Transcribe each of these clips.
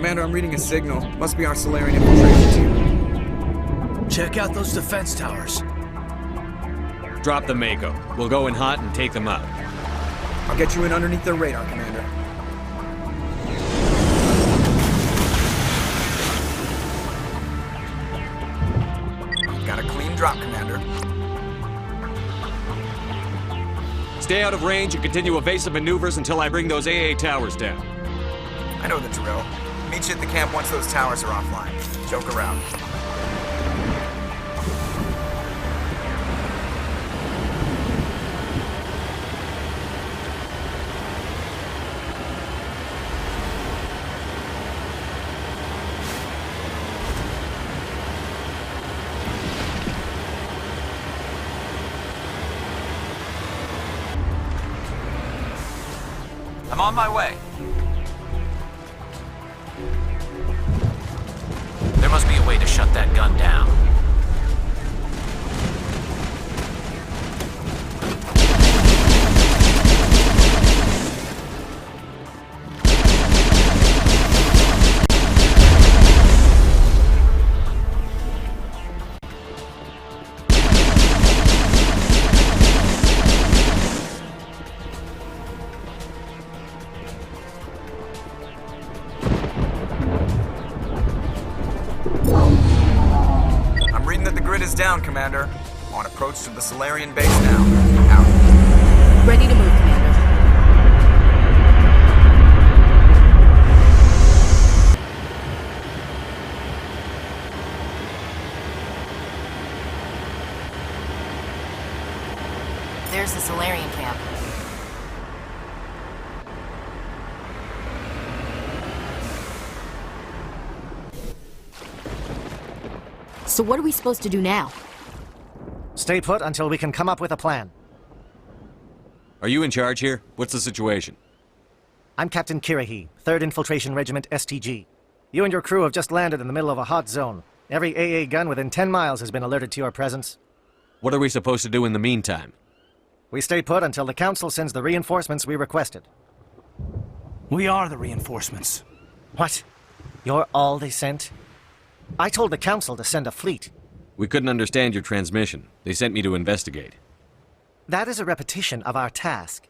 Commander, I'm reading a signal. Must be our Salarian infiltration team. Check out those defense towers. Drop the Mako. We'll go in hot and take them out. I'll get you in underneath their radar, Commander. Got a clean drop, Commander. Stay out of range and continue evasive maneuvers until I bring those AA towers down. I know the drill. Meet you at the camp once those towers are offline. Joke around. I'm on my way. There must be a way to shut that gun down. Down, Commander. On approach to the Salarian base now. Out. Ready to move, Commander. There's the Salarian camp. So what are we supposed to do now? Stay put until we can come up with a plan. Are you in charge here? What's the situation? I'm Captain Kirahi, 3rd Infiltration Regiment STG. You and your crew have just landed in the middle of a hot zone. Every AA gun within 10 miles has been alerted to your presence. What are we supposed to do in the meantime? We stay put until the Council sends the reinforcements we requested. We are the reinforcements. What? You're all they sent? I told the Council to send a fleet. We couldn't understand your transmission. They sent me to investigate. That is a repetition of our task.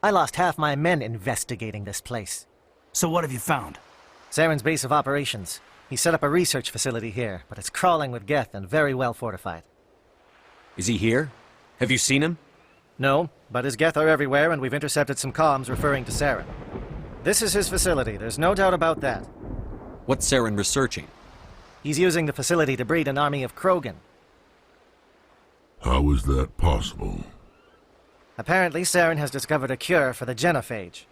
I lost half my men investigating this place. So what have you found? Saren's base of operations. He set up a research facility here, but it's crawling with Geth and very well fortified. Is he here? Have you seen him? No, but his Geth are everywhere and we've intercepted some comms referring to Saren. This is his facility, there's no doubt about that. What's Saren researching? He's using the facility to breed an army of Krogan. How is that possible? Apparently, Saren has discovered a cure for the genophage.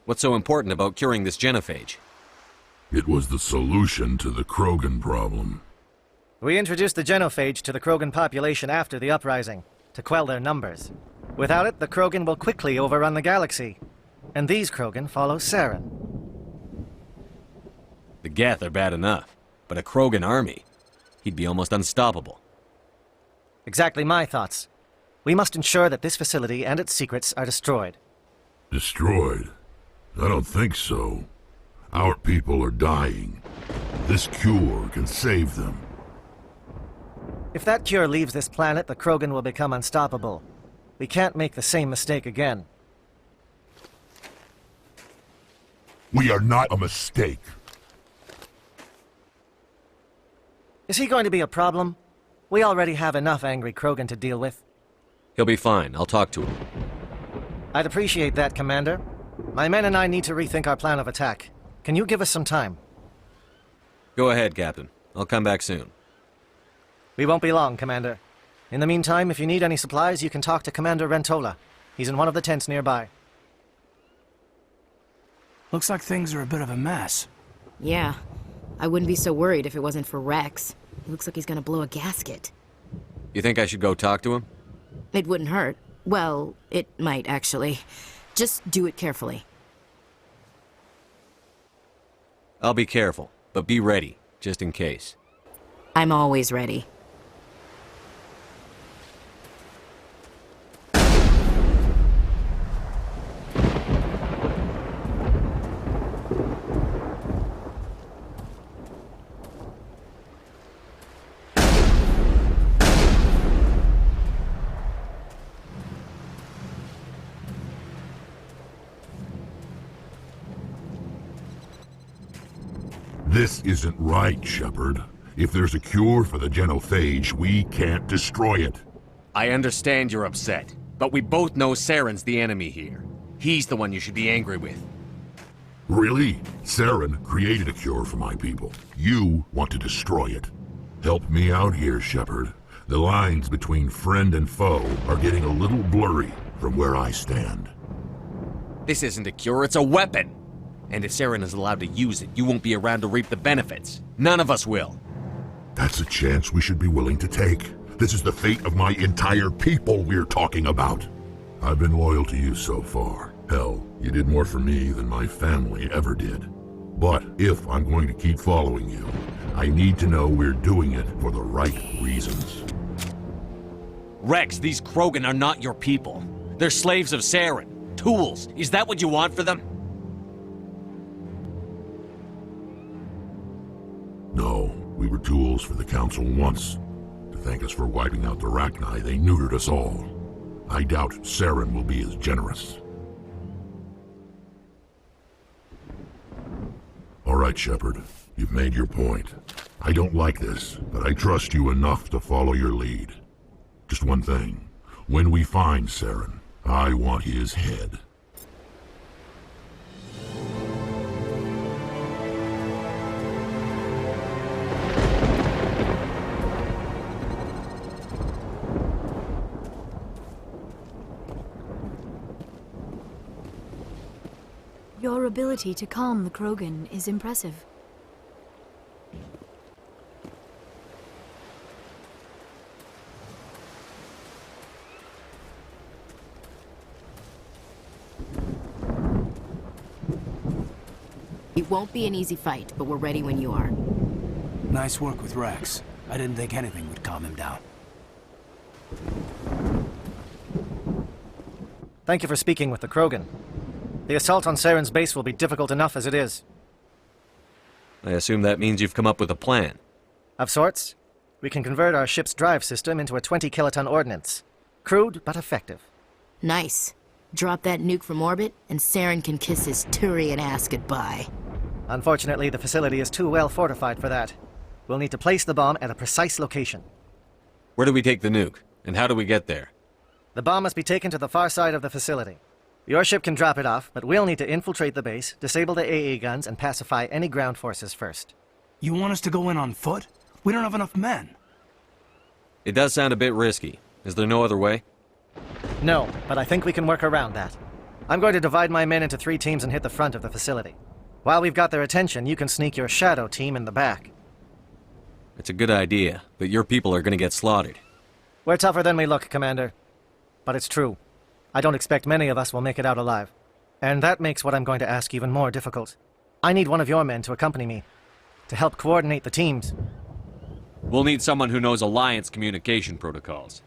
What's so important about curing this genophage? It was the solution to the Krogan problem. We introduced the genophage to the Krogan population after the uprising, to quell their numbers. Without it, the Krogan will quickly overrun the galaxy. And these Krogan follow Saren. The Geth are bad enough. But a Krogan army, he'd be almost unstoppable. Exactly my thoughts. We must ensure that this facility and its secrets are destroyed. Destroyed? I don't think so. Our people are dying. This cure can save them. If that cure leaves this planet, the Krogan will become unstoppable. We can't make the same mistake again. We are not a mistake. Is he going to be a problem? We already have enough angry Krogan to deal with. He'll be fine. I'll talk to him. I'd appreciate that, Commander. My men and I need to rethink our plan of attack. Can you give us some time? Go ahead, Captain. I'll come back soon. We won't be long, Commander. In the meantime, if you need any supplies, you can talk to Commander Rentola. He's in one of the tents nearby. Looks like things are a bit of a mess. Yeah. I wouldn't be so worried if it wasn't for Rex. He looks like he's gonna blow a gasket. You think I should go talk to him? It wouldn't hurt. Well, it might, actually. Just do it carefully. I'll be careful, but be ready, just in case. I'm always ready. This isn't right, Shepard. If there's a cure for the genophage, we can't destroy it. I understand you're upset, but we both know Saren's the enemy here. He's the one you should be angry with. Really? Saren created a cure for my people. You want to destroy it. Help me out here, Shepard. The lines between friend and foe are getting a little blurry from where I stand. This isn't a cure, it's a weapon! And if Saren is allowed to use it, you won't be around to reap the benefits. None of us will. That's a chance we should be willing to take. This is the fate of my entire people we're talking about. I've been loyal to you so far. Hell, you did more for me than my family ever did. But if I'm going to keep following you, I need to know we're doing it for the right reasons. Rex, these Krogan are not your people. They're slaves of Saren. Tools. Is that what you want for them? No, we were tools for the Council once. To thank us for wiping out the Rachni, they neutered us all. I doubt Saren will be as generous. All right, Shepard. You've made your point. I don't like this, but I trust you enough to follow your lead. Just one thing. When we find Saren, I want his head. Your ability to calm the Krogan is impressive. It won't be an easy fight, but we're ready when you are. Nice work with Rex. I didn't think anything would calm him down. Thank you for speaking with the Krogan. The assault on Saren's base will be difficult enough as it is. I assume that means you've come up with a plan. Of sorts. We can convert our ship's drive system into a 20-kiloton ordnance. Crude, but effective. Nice. Drop that nuke from orbit, and Saren can kiss his Turian ass goodbye. Unfortunately, the facility is too well fortified for that. We'll need to place the bomb at a precise location. Where do we take the nuke? And how do we get there? The bomb must be taken to the far side of the facility. Your ship can drop it off, but we'll need to infiltrate the base, disable the AA guns, and pacify any ground forces first. You want us to go in on foot? We don't have enough men. It does sound a bit risky. Is there no other way? No, but I think we can work around that. I'm going to divide my men into 3 teams and hit the front of the facility. While we've got their attention, you can sneak your shadow team in the back. It's a good idea, but your people are going to get slaughtered. We're tougher than we look, Commander. But it's true. I don't expect many of us will make it out alive. And that makes what I'm going to ask even more difficult. I need one of your men to accompany me, to help coordinate the teams. We'll need someone who knows Alliance communication protocols.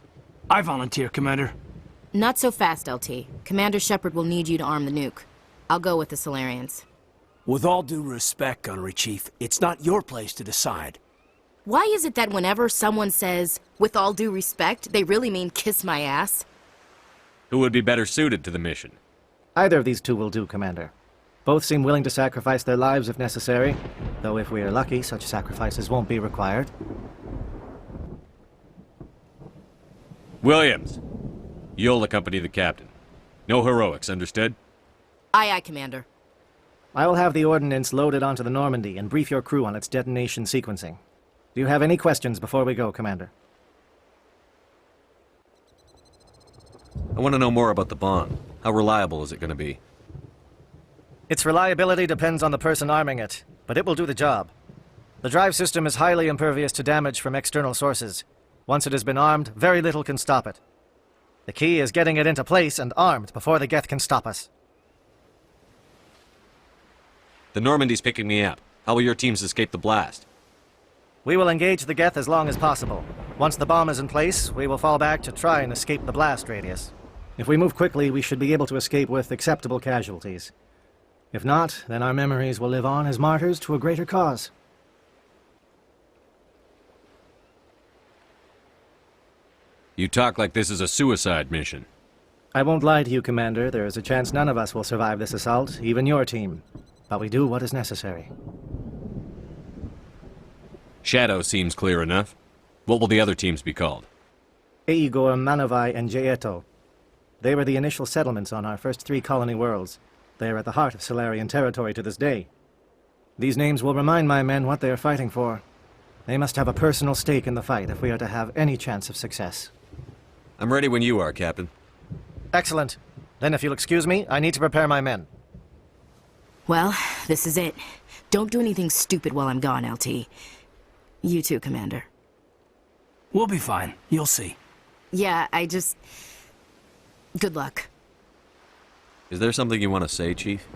I volunteer, Commander. Not so fast, LT. Commander Shepard will need you to arm the nuke. I'll go with the Solarians. With all due respect, Gunnery Chief, it's not your place to decide. Why is it that whenever someone says, with all due respect, they really mean kiss my ass? Who would be better suited to the mission? Either of these 2 will do, Commander. Both seem willing to sacrifice their lives if necessary, though if we are lucky, such sacrifices won't be required. Williams, you'll accompany the captain. No heroics, understood? Aye, aye, Commander. I will have the ordnance loaded onto the Normandy and brief your crew on its detonation sequencing. Do you have any questions before we go, Commander? I want to know more about the bomb. How reliable is it going to be? Its reliability depends on the person arming it, but it will do the job. The drive system is highly impervious to damage from external sources. Once it has been armed, very little can stop it. The key is getting it into place and armed before the Geth can stop us. The Normandy's picking me up. How will your teams escape the blast? We will engage the Geth as long as possible. Once the bomb is in place, we will fall back to try and escape the blast radius. If we move quickly, we should be able to escape with acceptable casualties. If not, then our memories will live on as martyrs to a greater cause. You talk like this is a suicide mission. I won't lie to you, Commander. There is a chance none of us will survive this assault, even your team. But we do what is necessary. Shadow seems clear enough. What will the other teams be called? Aegor, Manavai, and Jaeto. They were the initial settlements on our first 3 colony worlds. They are at the heart of Solarian territory to this day. These names will remind my men what they are fighting for. They must have a personal stake in the fight if we are to have any chance of success. I'm ready when you are, Captain. Excellent. Then if you'll excuse me, I need to prepare my men. Well, this is it. Don't do anything stupid while I'm gone, LT. You too, Commander. We'll be fine. You'll see. Yeah, good luck. Is there something you want to say, Chief?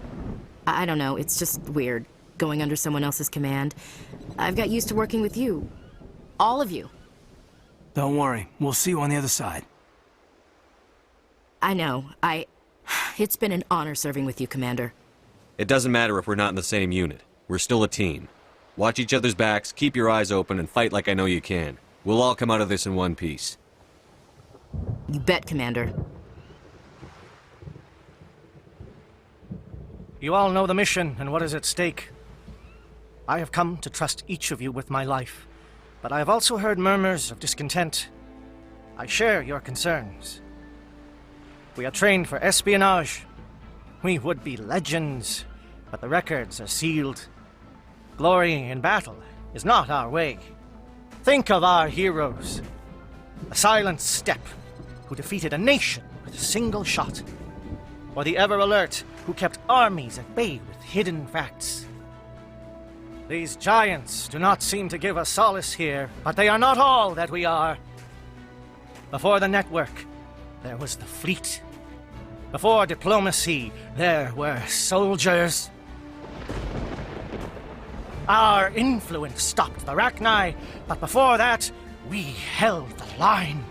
I don't know, it's just weird, going under someone else's command. I've got used to working with you. All of you. Don't worry. We'll see you on the other side. I know. It's been an honor serving with you, Commander. It doesn't matter if we're not in the same unit. We're still a team. Watch each other's backs, keep your eyes open, and fight like I know you can. We'll all come out of this in one piece. You bet, Commander. You all know the mission and what is at stake. I have come to trust each of you with my life, but I have also heard murmurs of discontent. I share your concerns. We are trained for espionage. We would be legends, but the records are sealed. Glory in battle is not our way. Think of our heroes. The Silent Step, who defeated a nation with a single shot. Or the Ever Alert, who kept armies at bay with hidden facts. These giants do not seem to give us solace here, but they are not all that we are. Before the network, there was the fleet. Before diplomacy, there were soldiers. Our influence stopped the Rachni, but before that, we held the line.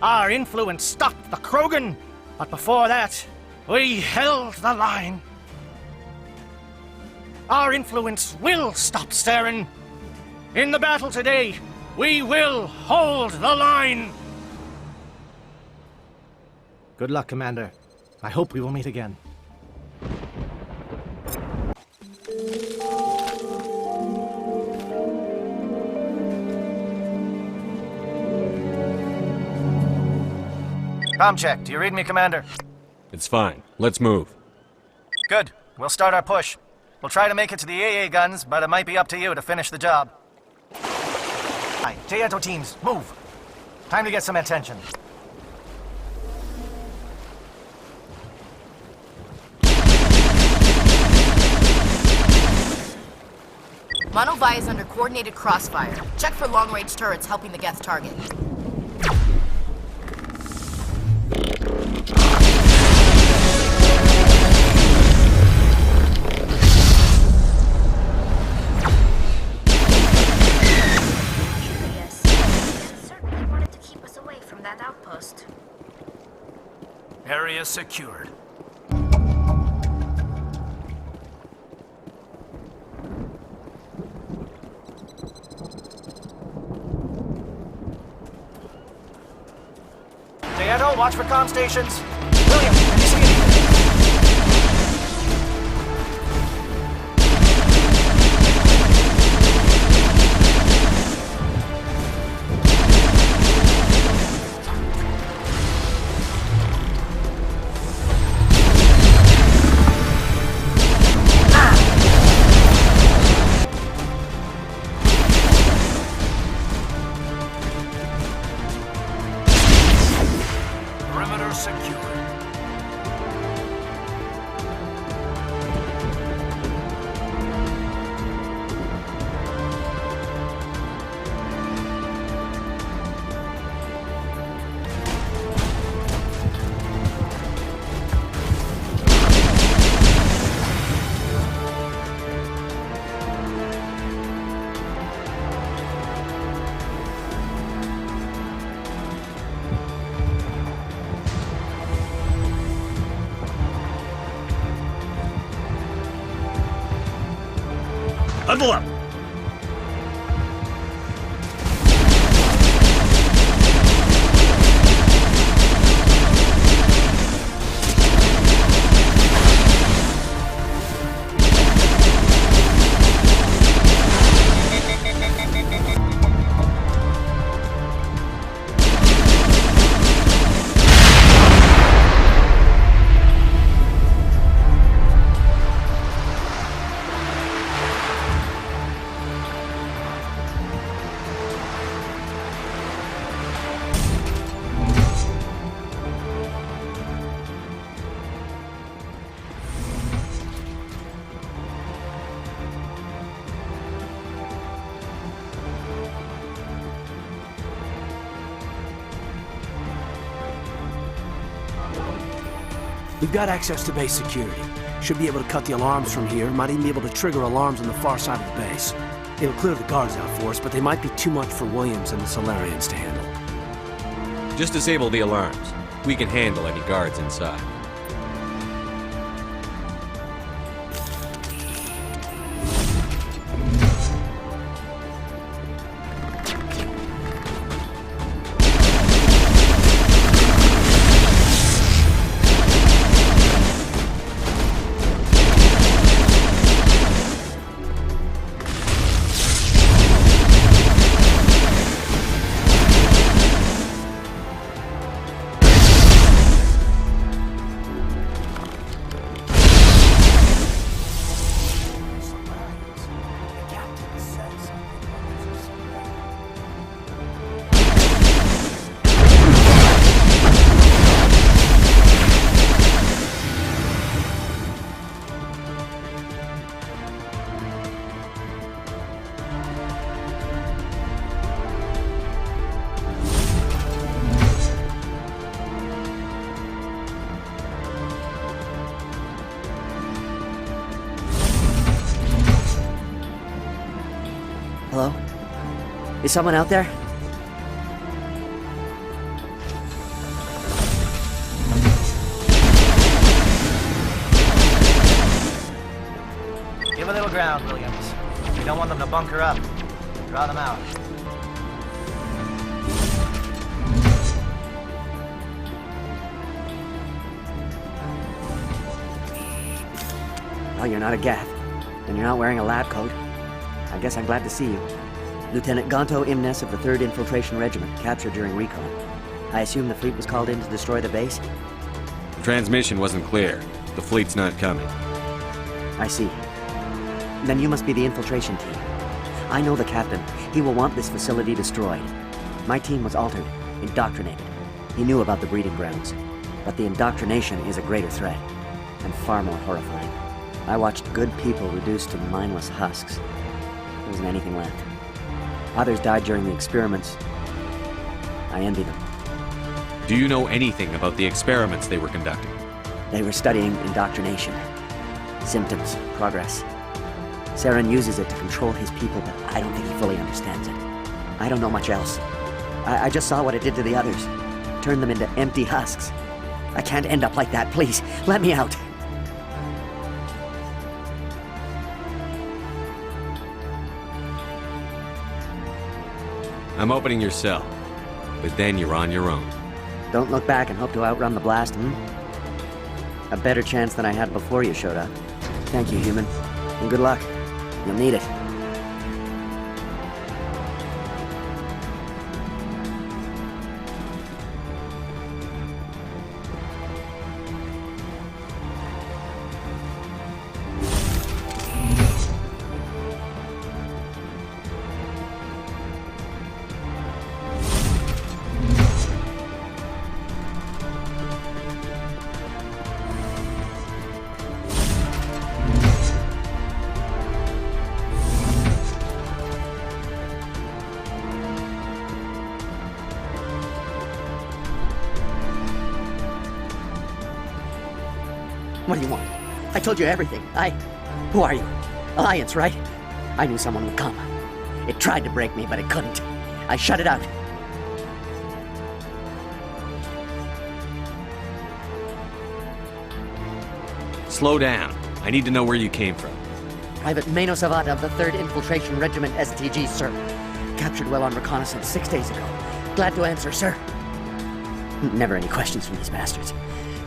Our influence stopped the Krogan, but before that, we held the line. Our influence will stop Saren. In the battle today, we will hold the line. Good luck, Commander. I hope we will meet again. Comm check. Do you read me, Commander? It's fine. Let's move. Good. We'll start our push. We'll try to make it to the AA guns, but it might be up to you to finish the job. Alright, Jaeto teams, move. Time to get some attention. Manavai is under coordinated crossfire. Check for long-range turrets helping the Geth target. Curious. They certainly wanted to keep us away from that outpost. Area secured. Jaeto, watch for comm stations. William, can you see anything? Perimeter secured. Huddle up! We've got access to base security. Should be able to cut the alarms from here. Might even be able to trigger alarms on the far side of the base. It'll clear the guards out for us, but they might be too much for Williams and the Solarians to handle. Just disable the alarms. We can handle any guards inside. Hello? Is someone out there? Give a little ground, Williams. We don't want them to bunker up. Draw them out. Oh, you're not a Gath. And you're not wearing a lab coat. I guess I'm glad to see you. Lieutenant Gonto Imnes of the 3rd Infiltration Regiment, captured during recon. I assume the fleet was called in to destroy the base? The transmission wasn't clear. The fleet's not coming. I see. Then you must be the infiltration team. I know the captain. He will want this facility destroyed. My team was altered, indoctrinated. He knew about the breeding grounds. But the indoctrination is a greater threat, and far more horrifying. I watched good people reduced to mindless husks. There wasn't anything left. Others died during the experiments. I envy them. Do you know anything about the experiments they were conducting? They were studying indoctrination. Symptoms, progress. Saren uses it to control his people, but I don't think he fully understands it. I don't know much else. I just saw what it did to the others. Turned them into empty husks. I can't end up like that, please. Let me out. I'm opening your cell, but then you're on your own. Don't look back and hope to outrun the blast, A better chance than I had before you showed up. Thank you, human. And good luck. You'll need it. What do you want? I told you everything. Who are you? Alliance, right? I knew someone would come. It tried to break me, but it couldn't. I shut it out. Slow down. I need to know where you came from. Private Mano Savat of the 3rd Infiltration Regiment STG, sir. Captured well on reconnaissance 6 days ago. Glad to answer, sir. Never any questions from these bastards.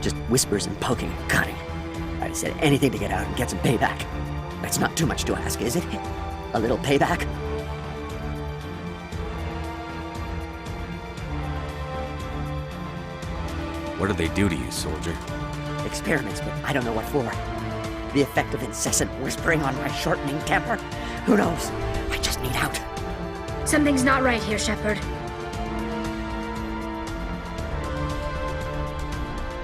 Just whispers and poking and cutting. I said anything to get out and get some payback. That's not too much to ask, is it? A little payback? What did they do to you, soldier? Experiments, but I don't know what for. The effect of incessant whispering on my shortening temper? Who knows? I just need out. Something's not right here, Shepard.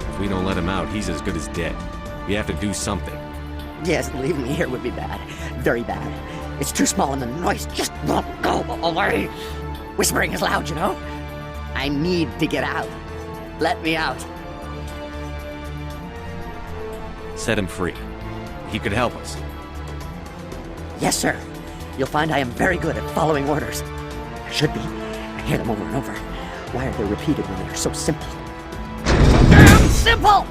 If we don't let him out, he's as good as dead. We have to do something. Yes, leaving me here would be bad. Very bad. It's too small and the noise just won't go away. Whispering is loud, you know? I need to get out. Let me out. Set him free. He could help us. Yes, sir. You'll find I am very good at following orders. I should be. I hear them over and over. Why are they repeated when they are so simple? Damn simple!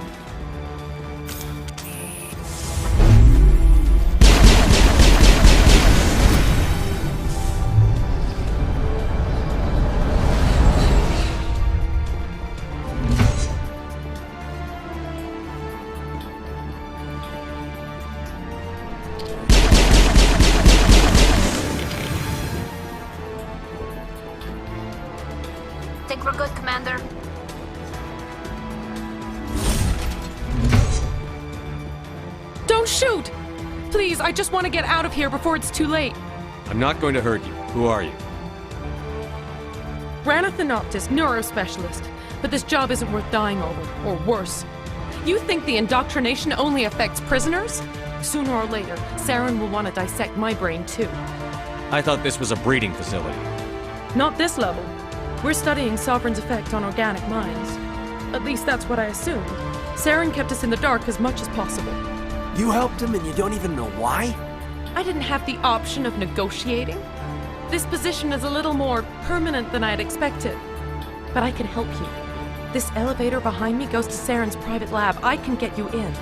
Think we're good, Commander? Don't shoot! Please, I just want to get out of here before it's too late. I'm not going to hurt you. Who are you? Ranathanoptis, neurospecialist. But this job isn't worth dying over, or worse. You think the indoctrination only affects prisoners? Sooner or later, Saren will want to dissect my brain too. I thought this was a breeding facility. Not this level. We're studying Sovereign's effect on organic minds. At least that's what I assumed. Saren kept us in the dark as much as possible. You helped him and you don't even know why? I didn't have the option of negotiating. This position is a little more permanent than I had expected. But I can help you. This elevator behind me goes to Saren's private lab. I can get you in.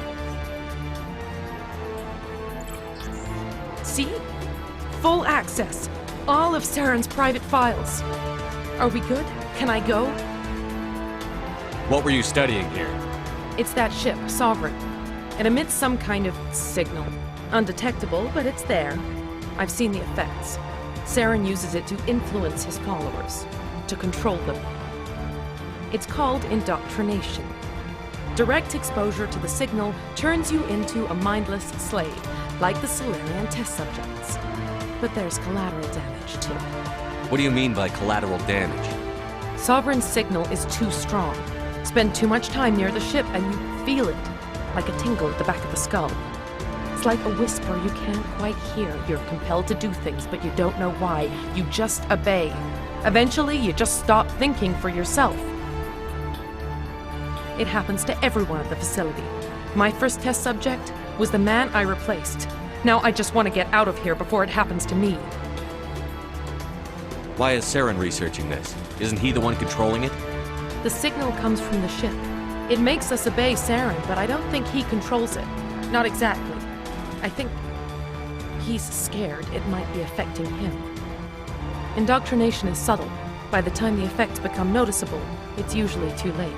See? Full access. All of Saren's private files. Are we good? Can I go? What were you studying here? It's that ship, Sovereign. It emits some kind of signal. Undetectable, but it's there. I've seen the effects. Saren uses it to influence his followers, to control them. It's called indoctrination. Direct exposure to the signal turns you into a mindless slave, like the Salarian test subjects. But there's collateral damage, too. What do you mean by collateral damage? Sovereign's signal is too strong. Spend too much time near the ship and you feel it, like a tingle at the back of the skull. It's like a whisper you can't quite hear. You're compelled to do things, but you don't know why. You just obey. Eventually, you just stop thinking for yourself. It happens to everyone at the facility. My first test subject was the man I replaced. Now I just want to get out of here before it happens to me. Why is Saren researching this? Isn't he the one controlling it? The signal comes from the ship. It makes us obey Saren, but I don't think he controls it. Not exactly. I think he's scared it might be affecting him. Indoctrination is subtle. By the time the effects become noticeable, it's usually too late.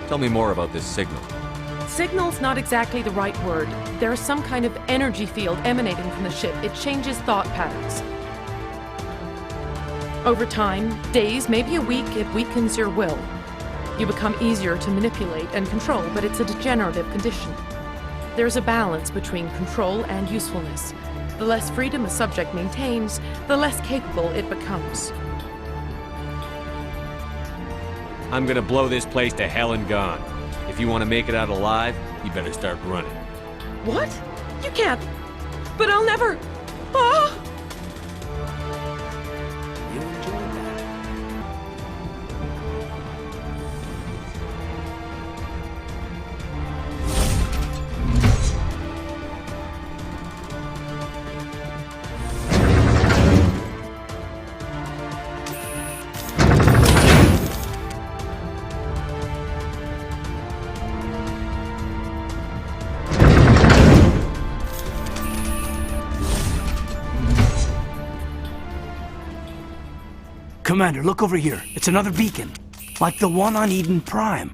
Tell me more about this signal. Signal's not exactly the right word. There's some kind of energy field emanating from the ship. It changes thought patterns. Over time, days, maybe a week, it weakens your will. You become easier to manipulate and control, but it's a degenerative condition. There's a balance between control and usefulness. The less freedom a subject maintains, the less capable it becomes. I'm gonna blow this place to hell and gone. If you want to make it out alive, you better start running. What? You can't. But I'll never. Ah! You enjoyed that. Commander, look over here. It's another beacon. Like the one on Eden Prime.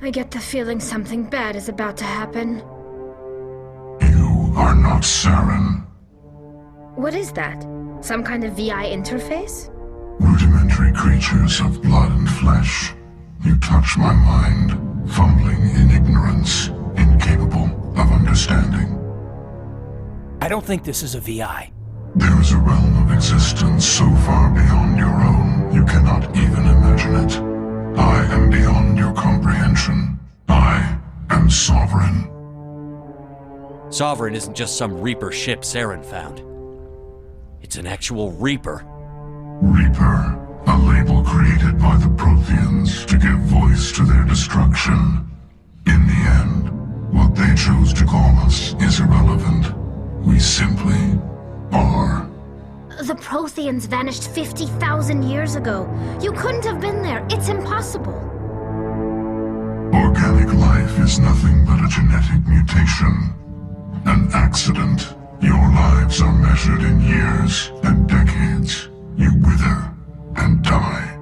I get the feeling something bad is about to happen. You are not Saren. What is that? Some kind of VI interface? Rudimentary creatures of blood and flesh. You touch my mind, fumbling in ignorance, incapable of understanding. I don't think this is a VI. There is a realm of existence so far beyond your own, you cannot even imagine it. I am beyond your comprehension. I am Sovereign. Sovereign isn't just some Reaper ship Saren found. It's an actual Reaper. Reaper, a label created by the Protheans to give voice to their destruction. In the end, what they chose to call us is irrelevant. We simply are. The Protheans vanished 50,000 years ago. You couldn't have been there. It's impossible. Organic life is nothing but a genetic mutation. An accident. Your lives are measured in years and decades. You wither and die.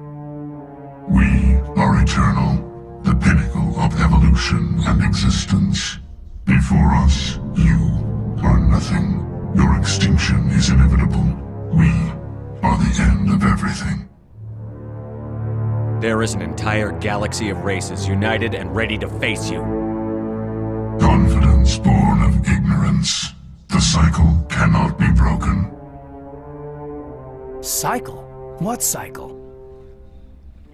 We are eternal, the pinnacle of evolution and existence. Before us, you are nothing. Your extinction is inevitable. We are the end of everything. There is an entire galaxy of races united and ready to face you. Confidence born of ignorance. The cycle cannot be broken. Cycle? What cycle?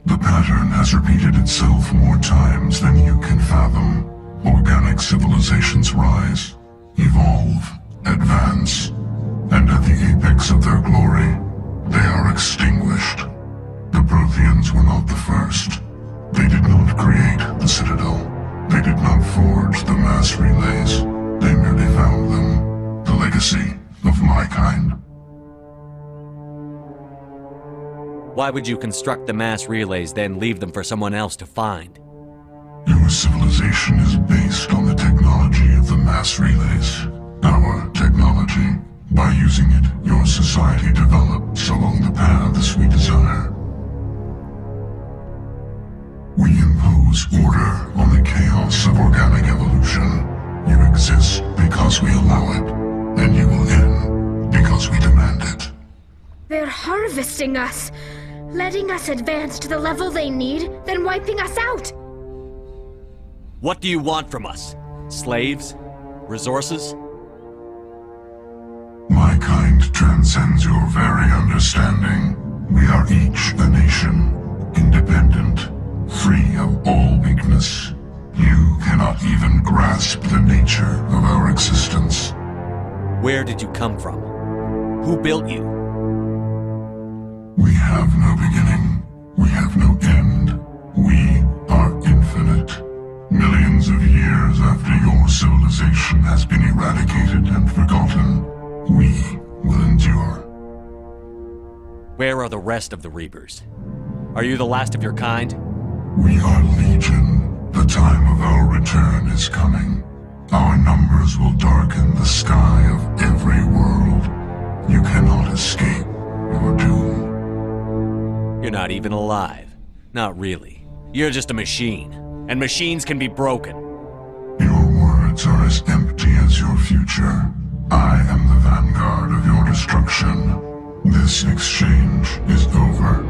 The pattern has repeated itself more times than you can fathom. Organic civilizations rise, evolve, advance, and at the apex of their glory, they are extinguished. The Protheans were not the first. They did not create the Citadel. They did not forge the mass relays. They merely found them. The legacy of my kind. Why would you construct the mass relays, then leave them for someone else to find? Your civilization is based on the technology of the mass relays. Our technology. By using it, your society develops along the paths we desire. We impose order on the chaos of organic evolution. You exist because we allow it, and you will end because we demand it. They're harvesting us, letting us advance to the level they need, then wiping us out. What do you want from us? Slaves? Resources? My kind transcends your very understanding. We are each a nation, independent, free of all weakness. You cannot even grasp the nature of our existence. Where did you come from? Who built you? We have no beginning. We have no end. We are infinite. Millions of years after your civilization has been eradicated and forgotten, we will endure. Where are the rest of the Reapers? Are you the last of your kind? We are Legion. The time of our return is coming. Our numbers will darken the sky of every world. You cannot escape your doom. You're not even alive. Not really. You're just a machine. And machines can be broken. Your words are as empty as your future. I am the vanguard of your destruction. This exchange is over.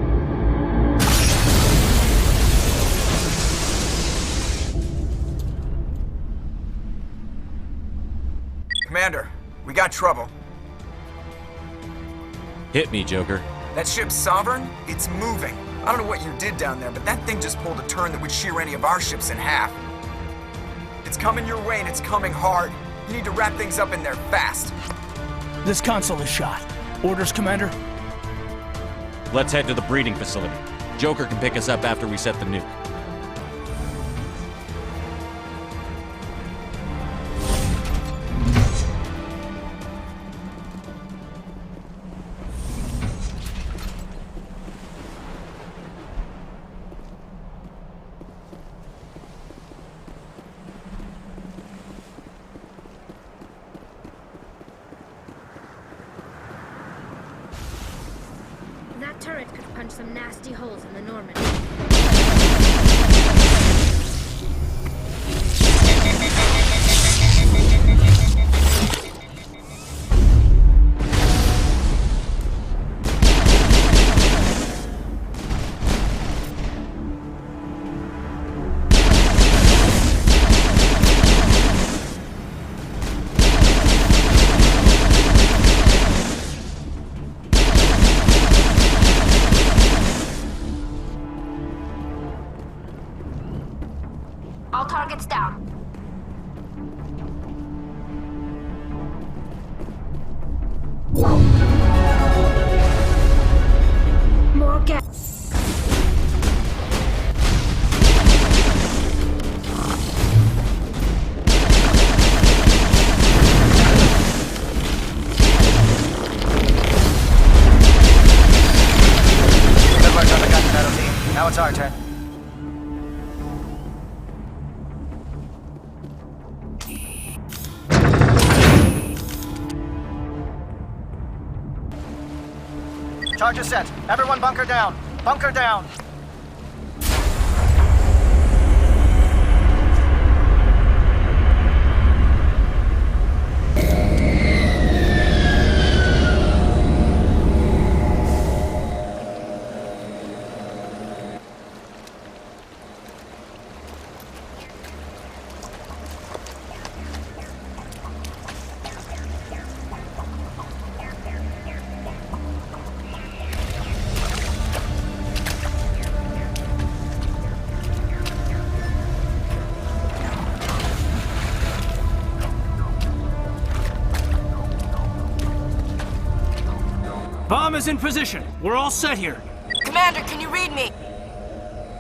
Commander, we got trouble. Hit me, Joker. That ship's Sovereign? It's moving. I don't know what you did down there, but that thing just pulled a turn that would shear any of our ships in half. It's coming your way and it's coming hard. You need to wrap things up in there fast. This console is shot. Orders, Commander? Let's head to the breeding facility. Joker can pick us up after we set the nuke. That turret could punch some nasty holes in the Norman. it's our turn. Charges set. Everyone bunker down. Bunker down. Bomb is in position. We're all set here. Commander, can you read me?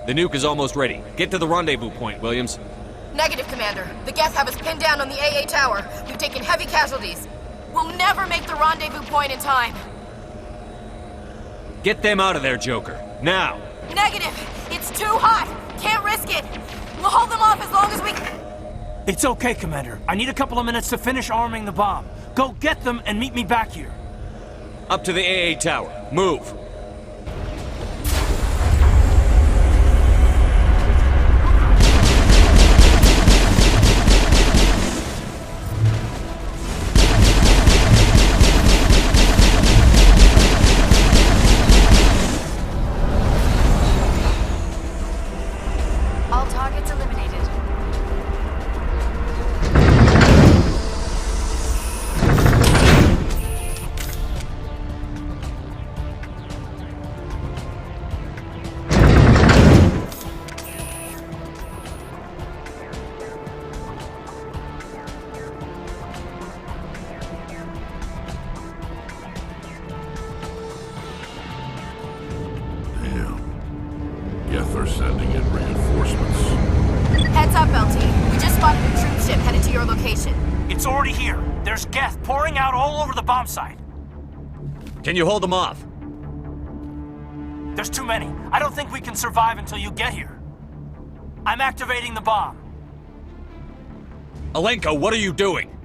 The nuke is almost ready. Get to the rendezvous point, Williams. Negative, Commander. The Geth have us pinned down on the AA tower. We've taken heavy casualties. We'll never make the rendezvous point in time. Get them out of there, Joker. Now! Negative! It's too hot! Can't risk it! We'll hold them off as long as we... It's okay, Commander. I need a couple of minutes to finish arming the bomb. Go get them and meet me back here. Up to the AA tower. Move! All targets eliminated. Geth are sending in reinforcements. Heads up, LT. We just spotted a troop ship headed to your location. It's already here. There's Geth pouring out all over the bomb site. Can you hold them off? There's too many. I don't think we can survive until you get here. I'm activating the bomb. Alenko, what are you doing?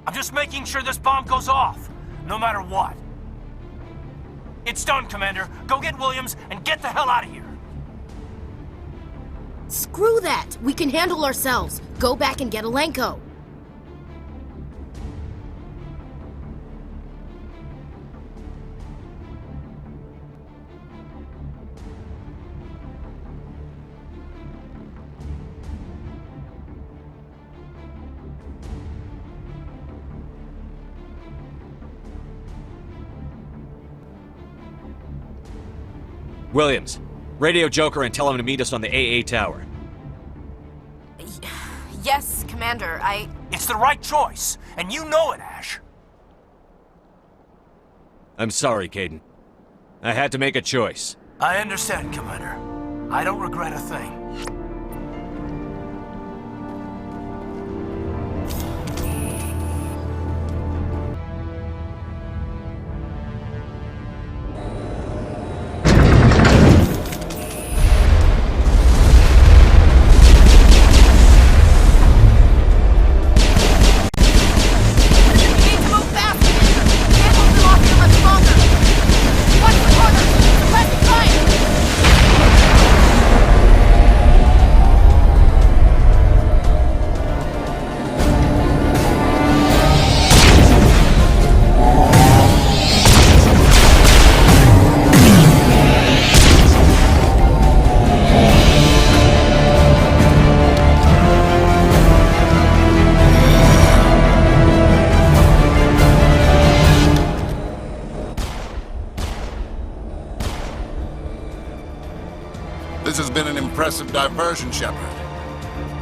I'm just making sure this bomb goes off, no matter what. It's done, Commander. Go get Williams and get the hell out of here. Screw that! We can handle ourselves. Go back and get Alenko. Williams, radio Joker and tell him to meet us on the AA tower. Yes, Commander, It's the right choice, and you know it, Ash. I'm sorry, Caden. I had to make a choice. I understand, Commander. I don't regret a thing. This has been an impressive diversion, Shepard.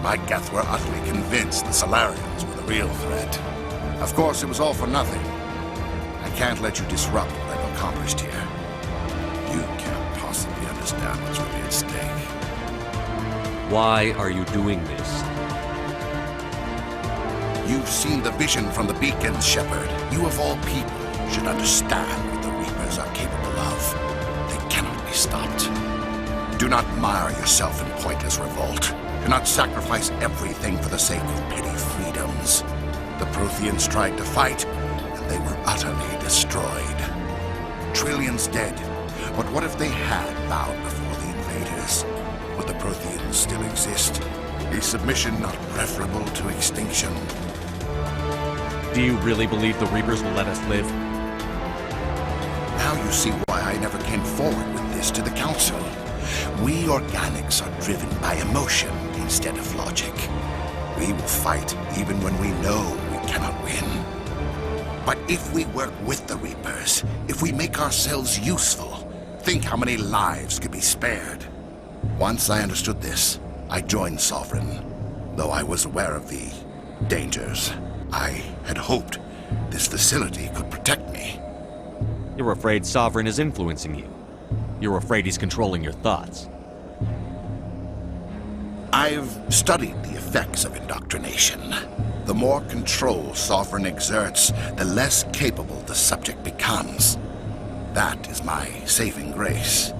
My Geth were utterly convinced the Salarians were the real threat. Of course, it was all for nothing. I can't let you disrupt what I've accomplished here. You can't possibly understand what's really at stake. Why are you doing this? You've seen the vision from the beacons, Shepard. You of all people should understand what the Reapers are capable of. They cannot be stopped. Do not mire yourself in pointless revolt. Do not sacrifice everything for the sake of petty freedoms. The Protheans tried to fight, and they were utterly destroyed. Trillions dead. But what if they had bowed before the invaders? Would the Protheans still exist? Is submission not preferable to extinction? Do you really believe the Reapers will let us live? Now you see why I never came forward with this to the Council. We organics are driven by emotion instead of logic. We will fight even when we know we cannot win. But if we work with the Reapers, if we make ourselves useful, think how many lives could be spared. Once I understood this, I joined Sovereign, though I was aware of the dangers. I had hoped this facility could protect me. You're afraid Sovereign is influencing you. You're afraid he's controlling your thoughts. I've studied the effects of indoctrination. The more control Sovereign exerts, the less capable the subject becomes. That is my saving grace.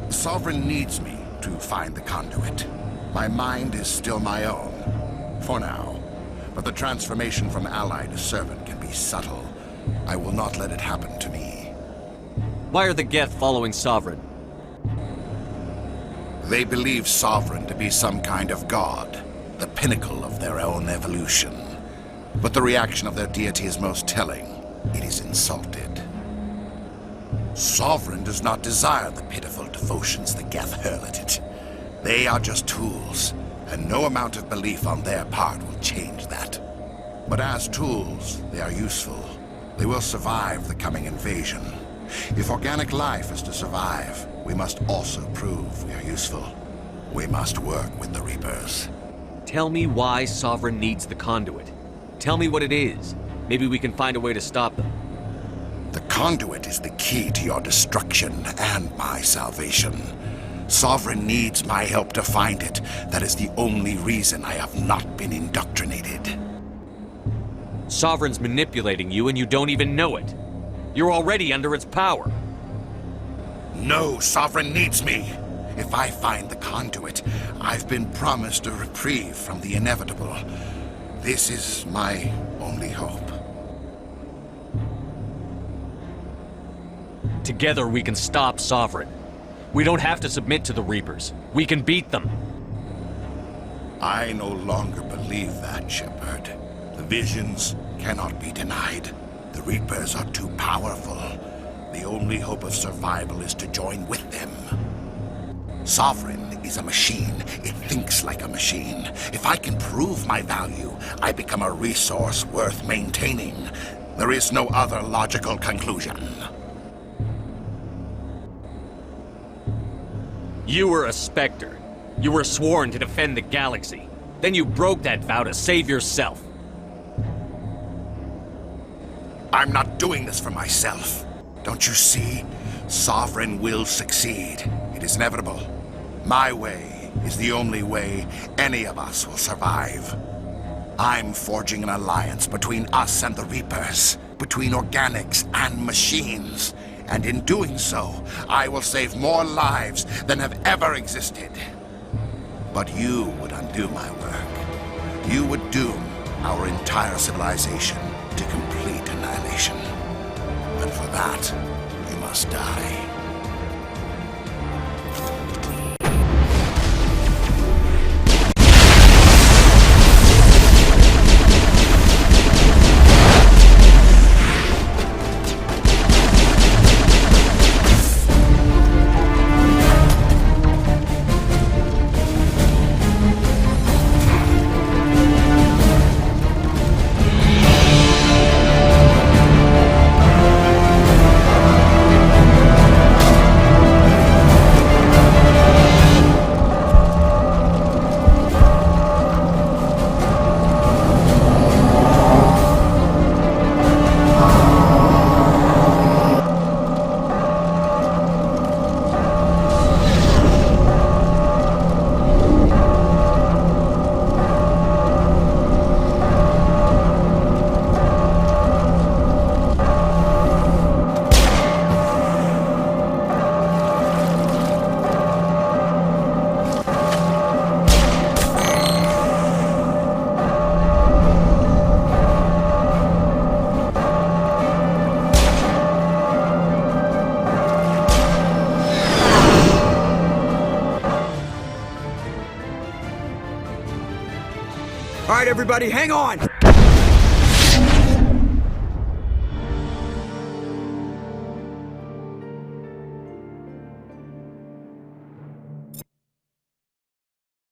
Sovereign needs me to find the conduit. My mind is still my own, for now. But the transformation from ally to servant can be subtle. I will not let it happen to me. Why are the Geth following Sovereign? They believe Sovereign to be some kind of god, the pinnacle of their own evolution. But the reaction of their deity is most telling. It is insulted. Sovereign does not desire the pitiful devotions the Geth hurl at it. They are just tools, and no amount of belief on their part will change that. But as tools, they are useful. They will survive the coming invasion. If organic life is to survive, we must also prove we are useful. We must work with the Reapers. Tell me why Sovereign needs the conduit. Tell me what it is. Maybe we can find a way to stop them. The conduit is the key to your destruction and my salvation. Sovereign needs my help to find it. That is the only reason I have not been indoctrinated. Sovereign's manipulating you and you don't even know it. You're already under its power. No, Sovereign needs me. If I find the conduit, I've been promised a reprieve from the inevitable. This is my only hope. Together we can stop Sovereign. We don't have to submit to the Reapers. We can beat them. I no longer believe that, Shepard. The visions cannot be denied. The Reapers are too powerful. The only hope of survival is to join with them. Sovereign is a machine. It thinks like a machine. If I can prove my value, I become a resource worth maintaining. There is no other logical conclusion. You were a Spectre. You were sworn to defend the galaxy. Then you broke that vow to save yourself. I'm not doing this for myself. Don't you see? Sovereign will succeed. It is inevitable. My way is the only way any of us will survive. I'm forging an alliance between us and the Reapers, between organics and machines. And in doing so, I will save more lives than have ever existed. But you would undo my work. You would doom our entire civilization to complete annihilation. And for that, you must die. All right, everybody, hang on!